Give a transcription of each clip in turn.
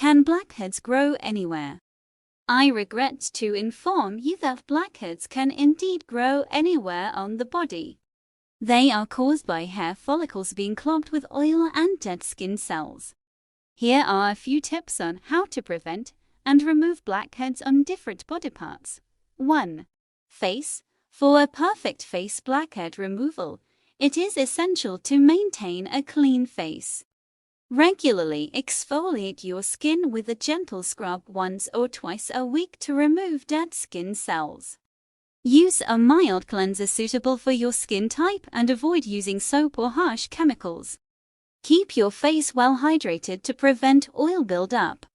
Can blackheads grow anywhere? I regret to inform you that blackheads can indeed grow anywhere on the body. They are caused by hair follicles being clogged with oil and dead skin cells. Here are a few tips on how to prevent and remove blackheads on different body parts. 1. Face. For a perfect face blackhead removal, it is essential to maintain a clean face. Regularly exfoliate your skin with a gentle scrub once or twice a week to remove dead skin cells. Use a mild cleanser suitable for your skin type and avoid using soap or harsh chemicals. Keep your face well hydrated to prevent oil buildup.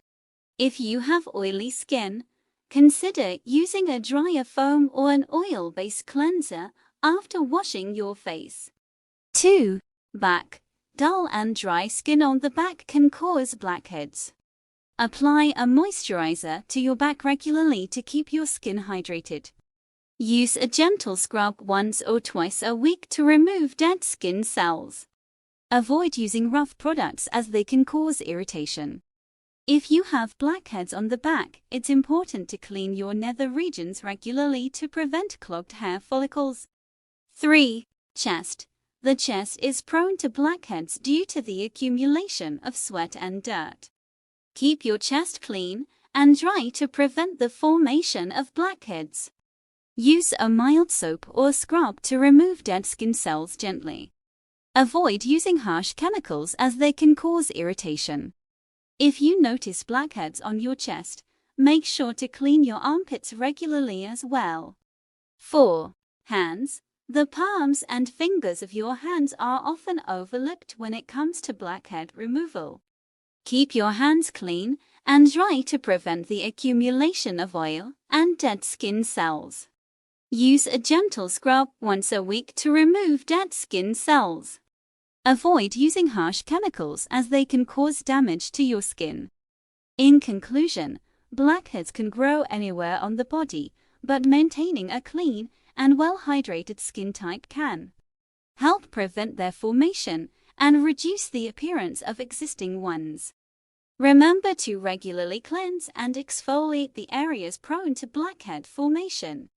If you have oily skin, consider using a dryer foam or an oil-based cleanser after washing your face. 2. Back. Dull and dry skin on the back can cause blackheads. Apply a moisturizer to your back regularly to keep your skin hydrated. Use a gentle scrub once or twice a week to remove dead skin cells. Avoid using rough products as they can cause irritation. If you have blackheads on the back, it's important to clean your nether regions regularly to prevent clogged hair follicles. 3. Chest. The chest is prone to blackheads due to the accumulation of sweat and dirt. Keep your chest clean and dry to prevent the formation of blackheads. Use a mild soap or scrub to remove dead skin cells gently. Avoid using harsh chemicals as they can cause irritation. If you notice blackheads on your chest, make sure to clean your armpits regularly as well. 4. Hands. The palms and fingers of your hands are often overlooked when it comes to blackhead removal. Keep your hands clean and dry to prevent the accumulation of oil and dead skin cells. Use a gentle scrub once a week to remove dead skin cells. Avoid using harsh chemicals as they can cause damage to your skin. In conclusion, blackheads can grow anywhere on the body, but maintaining a clean and well-hydrated skin type can help prevent their formation and reduce the appearance of existing ones. Remember to regularly cleanse and exfoliate the areas prone to blackhead formation.